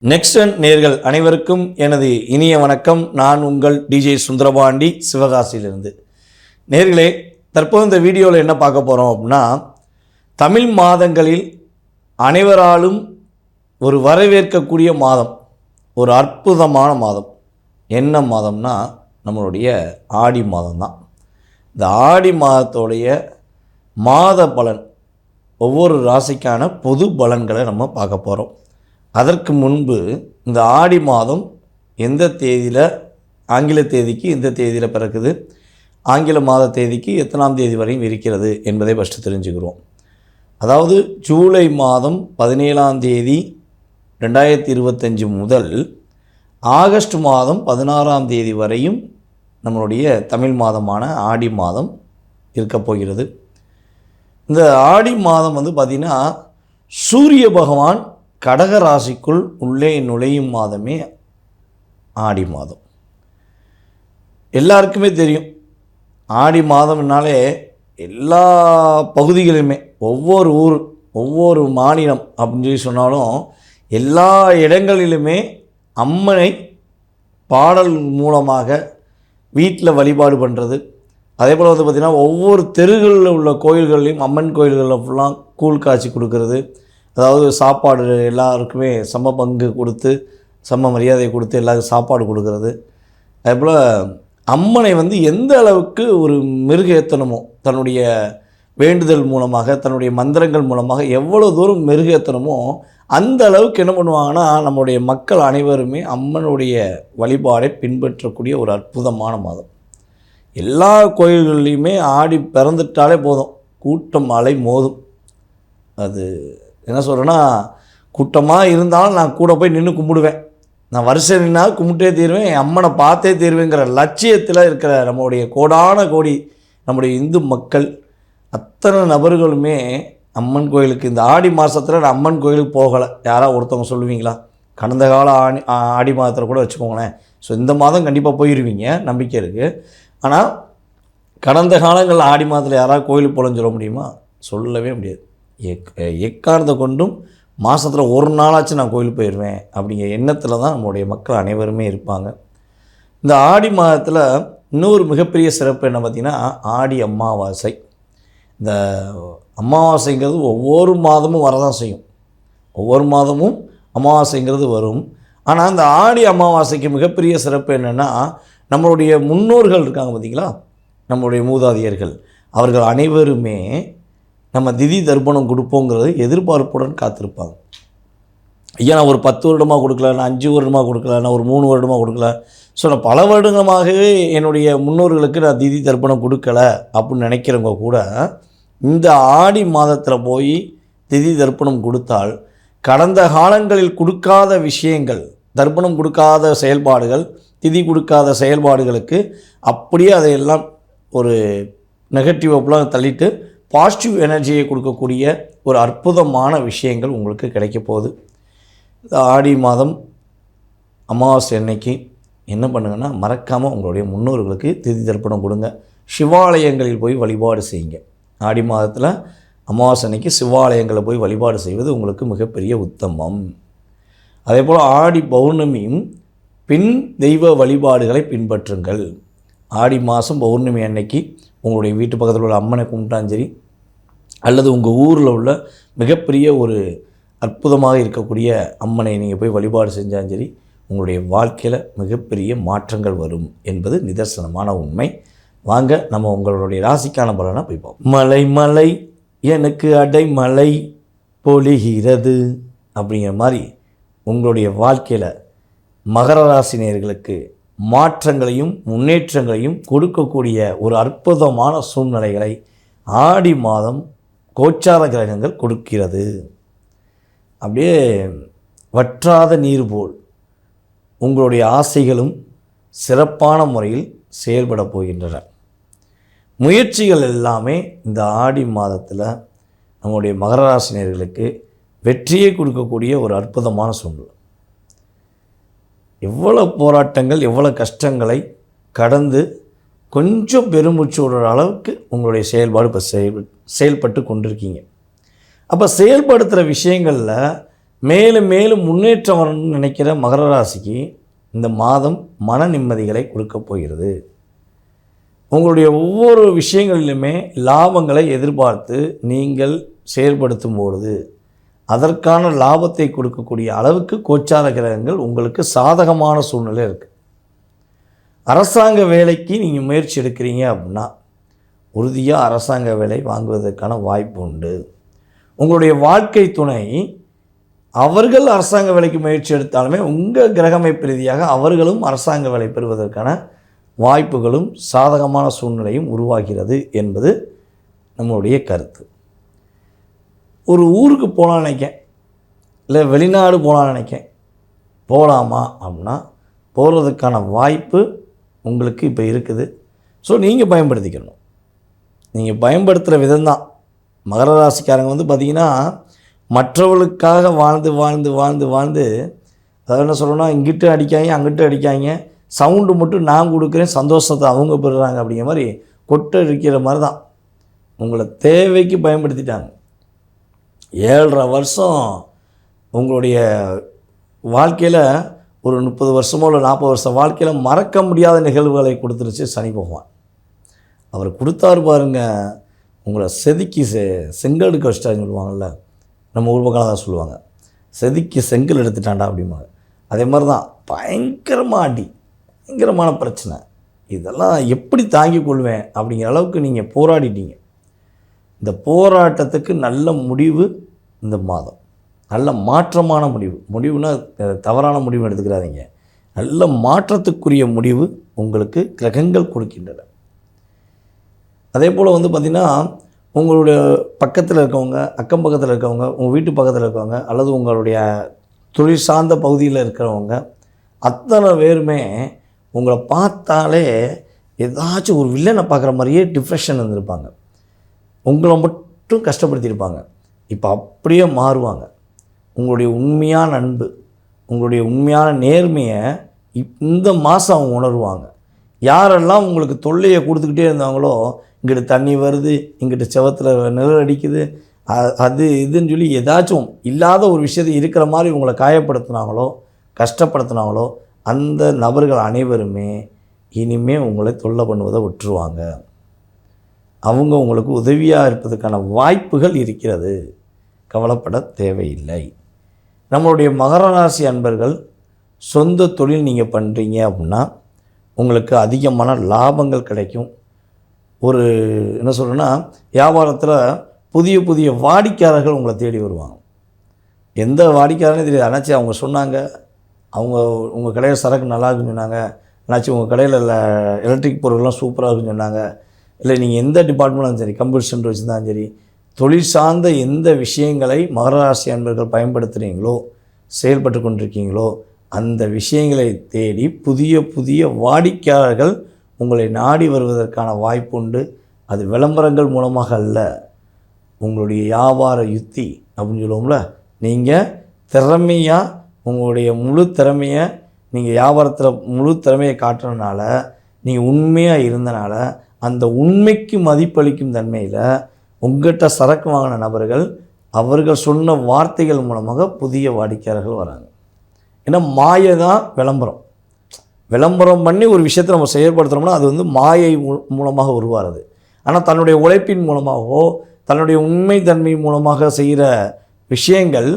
Next நேர்கள் அனைவருக்கும் எனது இனிய வணக்கம். நான் உங்கள் டிஜே சுந்தரபாண்டி, சிவகாசியிலிருந்து. நேர்களே, தற்போது இந்த வீடியோவில் என்ன பார்க்க போகிறோம் அப்படின்னா, தமிழ் மாதங்களில் அனைவராலும் ஒரு வரவேற்கக்கூடிய மாதம், ஒரு அற்புதமான மாதம். என்ன மாதம்னா நம்மளுடைய ஆடி மாதம் தான். இந்த ஆடி மாதத்தோடைய மாத பலன், ஒவ்வொரு ராசிக்கான பொது பலன்களை நம்ம பார்க்க போகிறோம். அதற்கு முன்பு இந்த ஆடி மாதம் எந்த தேதியில், ஆங்கில தேதிக்கு எந்த தேதியில் பிறக்குது, ஆங்கில மாத தேதிக்கு எத்தனாம் தேதி வரையும் இருக்கிறது என்பதை ஃபஸ்ட்டு தெரிஞ்சுக்கிறோம். அதாவது ஜூலை மாதம் 17ஆம் தேதி 2025 முதல் ஆகஸ்ட் மாதம் 16ஆம் தேதி வரையும் நம்மளுடைய தமிழ் மாதமான ஆடி மாதம் இருக்கப் போகிறது. இந்த ஆடி மாதம் பார்த்திங்கன்னா, சூரிய பகவான் கடக ராசிக்குள் உள்ளே நுழையும் மாதமே ஆடி மாதம். எல்லாருக்குமே தெரியும், ஆடி மாதம்னாலே எல்லா பகுதிகளிலுமே, ஒவ்வொரு ஊர், ஒவ்வொரு மாநிலம் அப்படின்னு சொல்லி சொன்னாலும் எல்லா இடங்களிலுமே அம்மனை பாடல் மூலமாக வீட்டில் வழிபாடு பண்ணுறது. அதே போல் பார்த்திங்கன்னா, ஒவ்வொரு தெருகளில் உள்ள கோயில்கள்லையும், அம்மன் கோயில்களில் ஃபுல்லாக கூழ் காய்ச்சி கொடுக்கறது, அதாவது சாப்பாடு எல்லாருக்குமே சம பங்கு கொடுத்து, சம மரியாதை கொடுத்து எல்லாருக்கும் சாப்பாடு கொடுக்கறது. அதேபோல் அம்மனை எந்த அளவுக்கு ஒரு மெருகேற்றணுமோ, தன்னுடைய வேண்டுதல் மூலமாக, தன்னுடைய மந்திரங்கள் மூலமாக எவ்வளோ தூரம் மெருகேற்றணுமோ அந்த அளவுக்கு என்ன பண்ணுவாங்கன்னா, நம்முடைய மக்கள் அனைவருமே அம்மனுடைய வழிபாடை பின்பற்றக்கூடிய ஒரு அற்புதமான மாதம். எல்லா கோயில்கள்லையுமே ஆடி பிறந்துட்டாலே போதும், கூட்டம் அலை மோதும். அது என்ன சொல்கிறேன்னா, கூட்டமாக இருந்தாலும் நான் கூட போய் நின்று கும்பிடுவேன், நான் வருஷம் நின்னால் கும்பிட்டே தீருவேன், என் அம்மனை பார்த்தே தீருவேங்கிற லட்சியத்தில் இருக்கிற நம்முடைய கோடான கோடி நம்முடைய இந்து மக்கள் அத்தனை நபர்களுமே அம்மன் கோயிலுக்கு இந்த ஆடி மாதத்தில் நான் அம்மன் கோயிலுக்கு போகலை யாராவது ஒருத்தவங்க சொல்லுவீங்களா? கடந்த கால ஆடி மாதத்தில் கூட வச்சுக்கோங்களேன். ஸோ இந்த மாதம் கண்டிப்பாக போயிடுவீங்க, நம்பிக்கை இருக்குது. ஆனால் கடந்த காலங்களில் ஆடி மாதத்தில் யாராவது கோயிலுக்கு போகலன்னு சொல்ல முடியுமா? சொல்லவே முடியாது. எக்காரணத்தை கொண்டும் மாதத்தில் ஒரு நாளாச்சும் நான் கோயிலுக்கு போயிடுவேன் அப்படிங்கிற எண்ணத்தில் தான் நம்மளுடைய மக்கள் அனைவருமே இருப்பாங்க. இந்த ஆடி மாதத்தில் இன்னொரு மிகப்பெரிய சிறப்பு என்ன பார்த்திங்கன்னா, ஆடி அமாவாசை. இந்த அமாவாசைங்கிறது ஒவ்வொரு மாதமும் வரதான் செய்யும், ஒவ்வொரு மாதமும் அமாவாசைங்கிறது வரும். ஆனால் இந்த ஆடி அமாவாசைக்கு மிகப்பெரிய சிறப்பு என்னென்னா, நம்மளுடைய முன்னோர்கள் இருக்காங்க பார்த்திங்களா, நம்மளுடைய மூதாதையர்கள், அவர்கள் அனைவருமே நம்ம திதி தர்ப்பணம் கொடுப்போங்கிறது எதிர்பார்ப்புடன் காத்திருப்பாங்க. ஐயா, நான் ஒரு 10 வருடமாக கொடுக்கல, நான் 5 வருடமாக கொடுக்கல, நான் ஒரு 3 வருடமாக கொடுக்கல, ஸோ நான் பல வருடமாகவே என்னுடைய முன்னோர்களுக்கு நான் திதி தர்ப்பணம் கொடுக்கலை அப்படின்னு நினைக்கிறவங்க கூட இந்த ஆடி மாதத்தில் போய் திதி தர்ப்பணம் கொடுத்தால், கடந்த காலங்களில் கொடுக்காத விஷயங்கள், தர்ப்பணம் கொடுக்காத செயல்பாடுகள், திதி கொடுக்காத செயல்பாடுகளுக்கு அப்படியே அதையெல்லாம் ஒரு நெகட்டிவ் அப்படிலாம் தள்ளிட்டு பாசிட்டிவ் எனர்ஜியை கொடுக்கக்கூடிய ஒரு அற்புதமான விஷயங்கள் உங்களுக்கு கிடைக்க போகுது. இந்த ஆடி மாதம் அமாவாசை அன்னைக்கு என்ன பண்ணுங்கன்னா, மறக்காமல் உங்களுடைய முன்னோர்களுக்கு திதி தர்ப்பணம் கொடுங்க. சிவாலயங்களில் போய் வழிபாடு செய்யுங்க. ஆடி மாதத்தில் அமாவாசை அன்னைக்கு சிவாலயங்களில் போய் வழிபாடு செய்வது உங்களுக்கு மிகப்பெரிய உத்தமம். அதே போல் ஆடி பௌர்ணமியும் பின் தெய்வ வழிபாடுகளை பின்பற்றுங்கள். ஆடி மாதம் பௌர்ணமி அன்னைக்கு உங்களுடைய வீட்டு பக்கத்தில் உள்ள அம்மனை கும்பிட்டாலும் சரி, அல்லது உங்கள் ஊரில் உள்ள மிகப்பெரிய ஒரு அற்புதமாக இருக்கக்கூடிய அம்மனை நீங்கள் போய் வழிபாடு செஞ்சாலும் சரி, உங்களுடைய வாழ்க்கையில் மிகப்பெரிய மாற்றங்கள் வரும் என்பது நிதர்சனமான உண்மை. வாங்க நம்ம உங்களுடைய ராசிக்கான பலனை போய் பார்ப்போம். மலை மலை எனக்கு அடைமலை பொழிகிறது அப்படிங்கிற மாதிரி உங்களுடைய வாழ்க்கையில் மகர ராசினியர்களுக்கு மாற்றங்களையும் முன்னேற்றங்களையும் கொடுக்கக்கூடிய ஒரு அற்புதமான சூழ்நிலைகளை ஆடி மாதம் கோச்சார கிரகங்கள் கொடுக்கிறது. அப்படியே வற்றாத நீர் போல் உங்களுடைய ஆசைகளும் சிறப்பான முறையில் செயல்பட போகின்றன. முயற்சிகள் எல்லாமே இந்த ஆடி மாதத்தில் நம்முடைய மகர ராசினியர்களுக்கு வெற்றியை கொடுக்கக்கூடிய ஒரு அற்புதமான சூழ்நிலை. எவ்வளோ போராட்டங்கள், எவ்வளோ கஷ்டங்களை கடந்து கொஞ்சம் பெருமூச்சு விடுற அளவுக்கு உங்களுடைய செயல்பாடு இப்போ செயல்பட்டு கொண்டிருக்கீங்க. அப்போ செயல்படுத்துகிற விஷயங்களில் மேலும் மேலும் முன்னேற்றம் வரணும்னு நினைக்கிற மகர ராசிக்கு இந்த மாதம் மன நிம்மதிகளை கொடுக்க போகிறது. உங்களுடைய ஒவ்வொரு விஷயங்களிலுமே லாபங்களை எதிர்பார்த்து நீங்கள் செயல்படுத்தும் பொழுது அதற்கான லாபத்தை கொடுக்கக்கூடிய அளவுக்கு கோச்சார கிரகங்கள் உங்களுக்கு சாதகமான சூழ்நிலை இருக்குது. அரசாங்க வேலைக்கு நீங்கள் முயற்சி எடுக்கிறீங்க அப்படின்னா உறுதியாக அரசாங்க வேலை வாங்குவதற்கான வாய்ப்பு உண்டு. உங்களுடைய வாழ்க்கை துணை அவர்கள் அரசாங்க வேலைக்கு முயற்சி எடுத்தாலுமே உங்கள் கிரகமைப்பு ரீதியாக அவர்களும் அரசாங்க வேலை பெறுவதற்கான வாய்ப்புகளும் சாதகமான சூழ்நிலையும் உருவாகிறது என்பது நம்மளுடைய கருத்து. ஒரு ஊருக்கு போகலான்னு நினைக்கேன், இல்லை வெளிநாடு போகலான்னு நினைக்கேன், போகலாமா அப்படின்னா போகிறதுக்கான வாய்ப்பு உங்களுக்கு இப்போ இருக்குது. ஸோ நீங்கள் பயன்படுத்திக்கணும். நீங்கள் பயன்படுத்துகிற விதம்தான். மகர ராசிக்காரங்க பார்த்திங்கன்னா மற்றவர்களுக்காக வாழ்ந்து வாழ்ந்து வாழ்ந்து வாழ்ந்து அதாவது என்ன சொல்லணும்னா இங்கிட்டு அடிக்காங்க அங்கிட்டு அடிக்காங்க, சவுண்டு மட்டும் நான் கொடுக்குறேன், சந்தோஷத்தை அவங்க பெறுறாங்க அப்படிங்கிற மாதிரி கொட்டை இருக்கிற மாதிரி தான். உங்களை தேவைக்கு பயன்படுத்திட்டாங்க. 7.5 வருஷம் உங்களுடைய வாழ்க்கையில் ஒரு 30 வருஷமோ இல்லை 40 வருஷம் வாழ்க்கையில் மறக்க முடியாத நிகழ்வுகளை கொடுத்துருச்சு சனி பகவான். அவர் கொடுத்தாரு பாருங்க, உங்களை செதுக்கி செங்கல் வச்சிட்டாருன்னு சொல்லுவாங்கள்ல, நம்ம ஊர் பக்கம் தான் சொல்லுவாங்க, செதுக்கி செங்கல் எடுத்துட்டாண்டா அப்படிம்பாங்க. அதே மாதிரி தான் பயங்கரமாக அடி, பயங்கரமான பிரச்சனை. இதெல்லாம் எப்படி தாங்கிக் கொள்வேன் அப்படிங்கிற அளவுக்கு நீங்கள் போராடிட்டீங்க. இந்த போராட்டத்துக்கு நல்ல முடிவு இந்த மாதம், நல்ல மாற்றமான முடிவுனா தவறான முடிவு எடுத்துக்கிறாதீங்க. நல்ல மாற்றத்துக்குரிய முடிவு உங்களுக்கு கிரகங்கள் கொடுக்கின்றன. அதே போல் பார்த்திங்கன்னா உங்களுடைய பக்கத்தில் இருக்கவங்க, அக்கம் பக்கத்தில் இருக்கவங்க, உங்கள் வீட்டு பக்கத்தில் இருக்கவங்க அல்லது உங்களுடைய தொழில் சார்ந்த பகுதியில் இருக்கிறவங்க அத்தனை பேருமே உங்களை பார்த்தாலே ஏதாச்சும் ஒரு வில்லனை பார்க்குற மாதிரியே டிப்ரெஷன் இருந்திருப்பாங்க. உங்களை மட்டும் கஷ்டப்படுத்தியிருப்பாங்க. இப்போ அப்படியே மாறுவாங்க. உங்களுடைய உண்மையான அன்பு, உங்களுடைய உண்மையான நேர்மையை இந்த மாதம் அவங்க உணர்வாங்க. யாரெல்லாம் உங்களுக்கு தொல்லையை கொடுத்துக்கிட்டே இருந்தாங்களோ, இங்கிட்டு தண்ணி வருது, இங்கிட்டு செவத்தில் நிழல் அடிக்குது, அது இதுன்னு சொல்லி ஏதாச்சும் இல்லாத ஒரு விஷயத்தை இருக்கிற மாதிரி உங்களை காயப்படுத்தினாங்களோ கஷ்டப்படுத்தினாங்களோ அந்த நபர்கள் அனைவருமே இனிமேல் உங்களை தொல்லை பண்ணுவதை விட்டுருவாங்க. அவங்க உங்களுக்கு உதவியாக இருப்பதற்கான வாய்ப்புகள் இருக்கிறது. கவலைப்பட தேவையில்லை. நம்மளுடைய மகர ராசி அன்பர்கள் சொந்த தொழில் நீங்கள் பண்ணுறீங்க அப்படின்னா உங்களுக்கு அதிகமான லாபங்கள் கிடைக்கும். ஒரு என்ன சொல்கிறேன்னா வியாபாரத்தில் புதிய புதிய வாடிக்கையாளர்கள் உங்களை தேடி வருவாங்க. எந்த வாடிக்கையாளர்னே தெரியாது. அண்ணாச்சி அவங்க சொன்னாங்க, அவங்க உங்கள் கடையில் சரக்கு நல்லா இருக்குன்னு சொன்னாங்க, அண்ணாச்சி உங்கள் கடையில் எலக்ட்ரிக் பொருள்லாம் சூப்பராக இருக்குன்னு சொன்னாங்க. இல்லை நீங்கள் எந்த டிபார்ட்மெண்ட்டும் சரி, கம்ப்யூட்டர் சென்டர் வச்சுருந்தாலும் சரி, தொழில் சார்ந்த எந்த விஷயங்களை மகர ராசி அன்பர்கள் பயன்படுத்துகிறீங்களோ, செயல்பட்டு கொண்டிருக்கீங்களோ அந்த விஷயங்களை தேடி புதிய புதிய வாடிக்கையாளர்கள் உங்களை நாடி வருவதற்கான வாய்ப்பு உண்டு. அது விளம்பரங்கள் மூலமாக அல்ல, உங்களுடைய வியாபார யுக்தி அப்படின்னு சொல்லுவோம்ல, நீங்கள் திறமையாக உங்களுடைய முழு திறமையை நீங்கள் வியாபாரத்தில் முழு திறமையை காட்டுறதுனால, நீங்கள் உண்மையாக இருந்தனால அந்த உண்மைக்கு மதிப்பளிக்கும் தன்மையில் உங்கள்கிட்ட சரக்கு வாங்கின நபர்கள் அவர்கள் சொன்ன வார்த்தைகள் மூலமாக புதிய வாடிக்கையாளர்கள் வராங்க. ஏன்னா மாயை தான் விளம்பரம். விளம்பரம் பண்ணி ஒரு விஷயத்தை நம்ம செயல்படுத்துகிறோம்னா அது மாயை மூலமாக உருவாகிறது. ஆனால் தன்னுடைய உழைப்பின் மூலமாகவோ தன்னுடைய உண்மை தன்மை மூலமாக செய்கிற விஷயங்கள்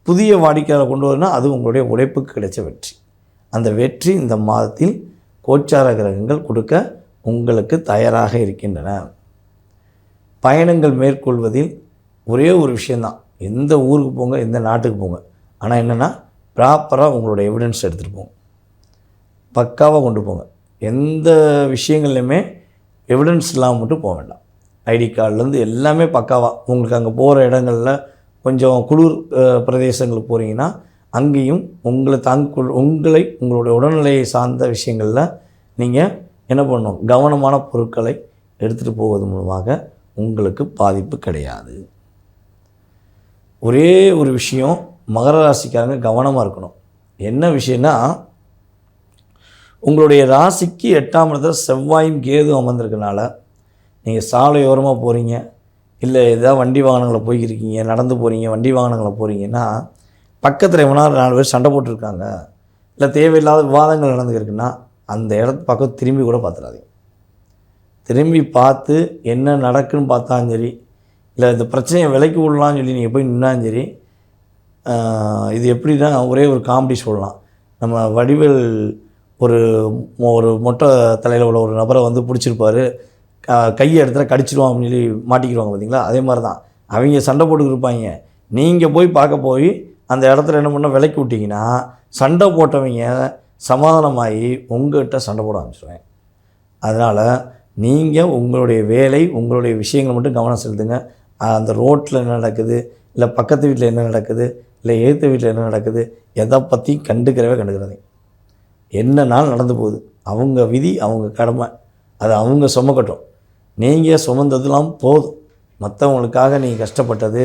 புதிய வாடிக்கையாளர் கொண்டு வரணும்னா அது உங்களுடைய உழைப்புக்கு கிடைச்ச வெற்றி. அந்த வெற்றி இந்த மாதத்தில் கோச்சார கிரகங்கள் கொடுக்க உங்களுக்கு தயாராக இருக்கின்றன. பயணங்கள் மேற்கொள்வதில் ஒரே ஒரு விஷயந்தான், எந்த ஊருக்கு போங்க, எந்த நாட்டுக்கு போங்க, ஆனால் என்னென்னா ப்ராப்பராக உங்களோட எவிடன்ஸ் எடுத்துகிட்டு போங்க, பக்காவாக கொண்டு போங்க. எந்த விஷயங்கள்லையுமே எவிடன்ஸ் இல்லாமல் மட்டும் போக வேண்டாம். ஐடி கார்டுலேருந்து எல்லாமே பக்காவாக. உங்களுக்கு அங்கே போகிற இடங்களில் கொஞ்சம் குளிர் பிரதேசங்களுக்கு போகிறீங்கன்னா அங்கேயும் உங்களுடைய உடல்நிலையை சார்ந்த விஷயங்களில் நீங்கள் என்ன பண்ணணும், கவனமான பொருட்களை எடுத்துகிட்டு போவது மூலமாக உங்களுக்கு பாதிப்பு கிடையாது. ஒரே ஒரு விஷயம், மகர ராசிக்காரங்க கவனமாக இருக்கணும். என்ன விஷயம்னா, உங்களுடைய ராசிக்கு 8ஆம் இடத்துல செவ்வாயும் கேது அமர்ந்திருக்கனால நீங்கள் சாலையோரமாக போகிறீங்க, இல்லை ஏதாவது வண்டி வாகனங்களை போய்க்கிருக்கீங்க, நடந்து போகிறீங்க, வண்டி வாகனங்களை போகிறீங்கன்னா பக்கத்தில் எவனா 4 பேர் சண்டை போட்டிருக்காங்க, இல்லை தேவையில்லாத விவாதங்கள் நடந்துருக்குன்னா அந்த இடத்து பக்கம் திரும்பி கூட பார்த்துடாதீங்க. திரும்பி பார்த்து என்ன நடக்குன்னு பார்த்தாலும் சரி, இல்லை இந்த பிரச்சனையை விலைக்கு விடலான்னு சொல்லி நீங்கள் போய் நின்னாலும் சரி. இது எப்படின்னா ஒரே ஒரு காமெடி சொல்லலாம். நம்ம வடிவேல் ஒரு மொட்டை தலையில் உள்ள ஒரு நபரை வந்து பிடிச்சிருப்பார், கையை இடத்துல கடிச்சிடுவான் அப்படின்னு சொல்லி மாட்டிக்கிடுவாங்க பார்த்தீங்களா. அதே மாதிரி தான் அவங்க சண்டை போட்டுக்கிருப்பாங்க. நீங்கள் போய் பார்க்க போய் அந்த இடத்துல என்ன பண்ணால் விலைக்கு விட்டிங்கன்னா சண்டை போட்டவங்க சமாதானமாகி உங்கள்கிட்ட சண்டை போட ஆரம்பிச்சுடுவேன். அதனால் நீங்கள் உங்களுடைய வேலை, உங்களுடைய விஷயங்கள் மட்டும் கவனம் செலுத்துங்க. அந்த ரோட்டில் என்ன நடக்குது, இல்லை பக்கத்து வீட்டில் என்ன நடக்குது, இல்லை எதிர்த்த வீட்டில் என்ன நடக்குது, எதை பற்றியும் கண்டுக்கிறாதீங்க. என்னன்னாலும் நடந்து போகுது. அவங்க விதி, அவங்க கடமை, அதை அவங்க சுமக்கட்டும். நீங்கள் சுமந்ததுலாம் போதும். மற்றவங்களுக்காக நீங்கள் கஷ்டப்பட்டது,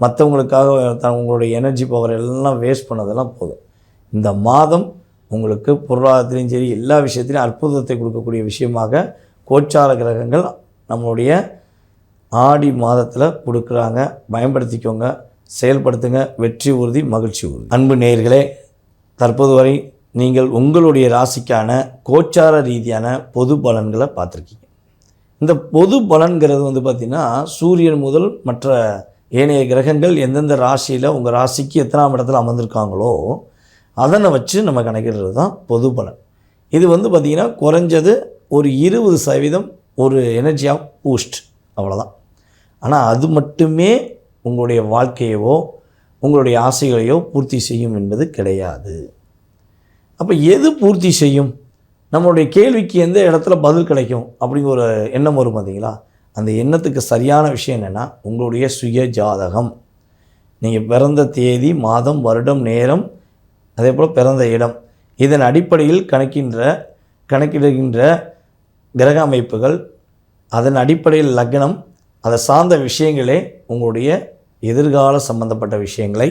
மற்றவங்களுக்காக உங்களுடைய எனர்ஜி பவர் எல்லாம் வேஸ்ட் பண்ணதெல்லாம் போதும். இந்த மாதம் உங்களுக்கு பொருளாதாரத்திலையும் சரி எல்லா விஷயத்திலையும் அற்புதத்தை கொடுக்கக்கூடிய விஷயமாக கோச்சார கிரகங்கள் நம்மளுடைய ஆடி மாதத்தில் கொடுக்குறாங்க. பயன்படுத்திக்கோங்க, செயல்படுத்துங்க. வெற்றி உறுதி, மகிழ்ச்சி உறுதி. அன்பு நேயர்களே, தற்போது வரை நீங்கள் உங்களுடைய ராசிக்கான கோச்சார ரீதியான பொது பலன்களை பார்த்துருக்கீங்க. இந்த பொது பலன்கிறது வந்து பார்த்திங்கன்னா சூரியன் முதல் மற்ற ஏனைய கிரகங்கள் எந்தெந்த ராசியில் உங்கள் ராசிக்கு எத்தனாம் இடத்துல அமர்ந்திருக்காங்களோ அதனை வச்சு நம்ம கணக்கிடுறது தான் பொது பலன். இது வந்து பார்த்திங்கன்னா குறைஞ்சது ஒரு 20% ஒரு எனர்ஜியாக பூஸ்ட், அவ்வளோதான். ஆனால் அது மட்டுமே உங்களுடைய வாழ்க்கையவோ உங்களுடைய ஆசைகளையோ பூர்த்தி செய்யும் என்பது கிடையாது. அப்போ எது பூர்த்தி செய்யும்? நம்மளுடைய கேள்விக்கு எந்த இடத்துல பதில் கிடைக்கும் அப்படிங்கிற ஒரு எண்ணம் வரும் பார்த்தீங்களா. அந்த எண்ணத்துக்கு சரியான விஷயம் என்னென்னா உங்களுடைய சுய ஜாதகம். நீங்கள் பிறந்த தேதி, மாதம், வருடம், நேரம், அதே போல் பிறந்த இடம், இதன் அடிப்படையில் கணக்கிடுகின்ற கிரக அமைப்புகள், அதன் அடிப்படையில் லக்னம், அதை சார்ந்த விஷயங்களே உங்களுடைய எதிர்கால சம்பந்தப்பட்ட விஷயங்களை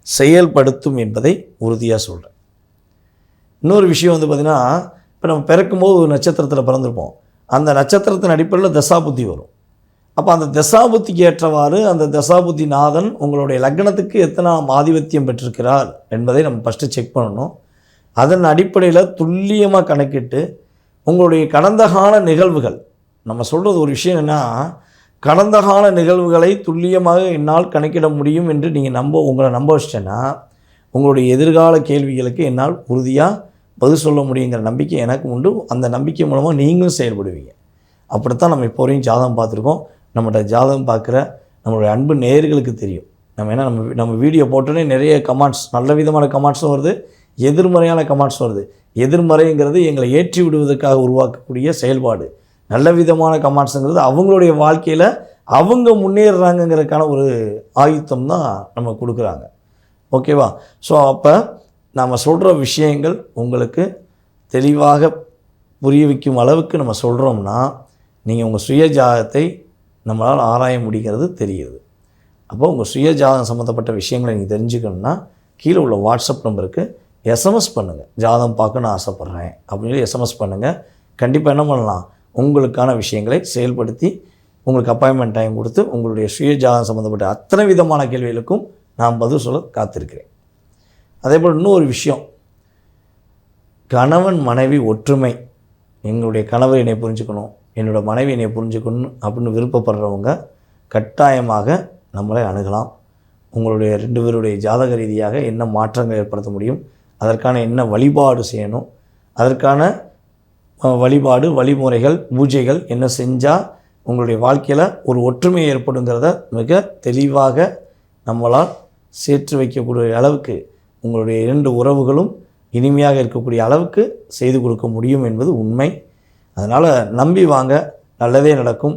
செயல்படுத்தும் என்பதை உறுதியாக சொல்கிறேன். இன்னொரு விஷயம் வந்து பார்த்திங்கன்னா, இப்போ நம்ம பிறக்கும்போது ஒரு நட்சத்திரத்தில் பிறந்திருப்போம். அந்த நட்சத்திரத்தின் அடிப்படையில் தசாபுத்தி வரும். அப்போ அந்த தசாபுத்திக்கு ஏற்றவாறு அந்த தசாபுத்தி நாதன் உங்களுடைய லக்னத்துக்கு எத்தனாம் ஆதிபத்தியம் பெற்றிருக்கிறார் என்பதை நம்ம ஃபஸ்ட்டு செக் பண்ணணும். அதன் அடிப்படையில் துல்லியமாக கணக்கிட்டு உங்களுடைய கடந்த கால நிகழ்வுகள், நம்ம சொல்கிறது ஒரு விஷயம் என்னென்னா, கடந்த கால நிகழ்வுகளை துல்லியமாக என்னால் கணக்கிட முடியும் என்று நீங்கள் உங்களை நம்ப வச்சிட்டேன்னா உங்களுடைய எதிர்கால கேள்விகளுக்கு என்னால் உறுதியாக பதில் சொல்ல முடியுங்கிற நம்பிக்கை எனக்கு உண்டு. அந்த நம்பிக்கை மூலமாக நீங்களும் செயல்படுவீங்க. அப்படித்தான் நம்ம இப்போ வரையும் ஜாதகம் பார்த்துருக்கோம். நம்மகிட்ட ஜாதகம் பார்க்குற நம்மளுடைய அன்பு நேயர்களுக்கு தெரியும். நம்ம வீடியோ போட்டோன்னே நிறைய கமெண்ட்ஸ், நல்ல விதமான கமெண்ட்ஸும் வருது, எதிர்மறையான கமெண்ட்ஸும் வருது. எதிர்மறைங்கிறது எங்களை ஏற்றி விடுவதற்காக உருவாக்கக்கூடிய செயல்பாடு. நல்ல விதமான கமெண்ட்ஸுங்கிறது அவங்களுடைய வாழ்க்கையில் அவங்க முன்னேறுறாங்கங்கிறதுக்கான ஒரு ஆயுத்தம் தான் நம்ம கொடுக்குறாங்க. ஓகேவா? ஸோ அப்போ நம்ம சொல்கிற விஷயங்கள் உங்களுக்கு தெளிவாக புரிய வைக்கும் அளவுக்கு நம்ம சொல்கிறோம்னா நீங்கள் உங்கள் சுய ஜாதகத்தை நம்மளால் ஆராய முடிகிறது தெரியுது. அப்போ உங்கள் சுய ஜாதகம் சம்மந்தப்பட்ட விஷயங்களை நீங்கள் தெரிஞ்சுக்கணுன்னா கீழே உள்ள வாட்ஸ்அப் நம்பருக்கு எஸ்எம்எஸ் பண்ணுங்கள். ஜாதகம் பார்க்கணுன்னு ஆசைப்பட்றேன் அப்படின்னு எஸ்எம்எஸ் பண்ணுங்கள். கண்டிப்பாக என்ன பண்ணலாம், உங்களுக்கான விஷயங்களை செயல்படுத்தி உங்களுக்கு அப்பாயின்மெண்ட் டைம் கொடுத்து உங்களுடைய சுய ஜாதகம் சம்மந்தப்பட்ட அத்தனை விதமான கேள்விகளுக்கும் நான் பதில் சொல்ல காத்திருக்கிறேன். அதே போல் இன்னொரு விஷயம், கணவன் மனைவி ஒற்றுமை. எங்களுடைய கணவர் என்னை புரிஞ்சுக்கணும், என்னோடய மனைவி என்னை புரிஞ்சுக்கணும் அப்படின்னு விருப்பப்படுறவங்க கட்டாயமாக நம்மளை அணுகலாம். உங்களுடைய 2 பேருடைய ஜாதக ரீதியாக என்ன மாற்றங்கள் ஏற்படுத்த முடியும், அதற்கான என்ன வழிபாடு செய்யணும், அதற்கான வழிபாடு வழிமுறைகள் பூஜைகள் என்ன செஞ்சால் உங்களுடைய வாழ்க்கையில் ஒரு ஒற்றுமை ஏற்படுங்கிறத மிக தெளிவாக நம்மளால் சேர்த்து வைக்கக்கூடிய அளவுக்கு உங்களுடைய 2 உறவுகளும் இனிமையாக இருக்கக்கூடிய அளவுக்கு செய்து கொடுக்க முடியும் என்பது உண்மை. அதனால் நம்பி வாங்க, நல்லதே நடக்கும்.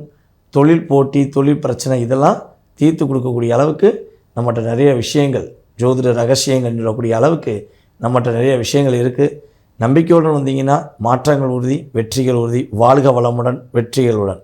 தொழில் போட்டி, தொழில் பிரச்சனை இதெல்லாம் தீர்த்து கொடுக்கக்கூடிய அளவுக்கு நம்மகிட்ட நிறைய விஷயங்கள், ஜோதிட ரகசியங்கள் சொல்லக்கூடிய அளவுக்கு நம்மகிட்ட நிறைய விஷயங்கள் இருக்குது. நம்பிக்கையுடன் வந்தீங்கன்னா மாற்றங்கள் உறுதி, வெற்றிகள் உறுதி. வாழ்க வளமுடன், வெற்றிகளுடன்.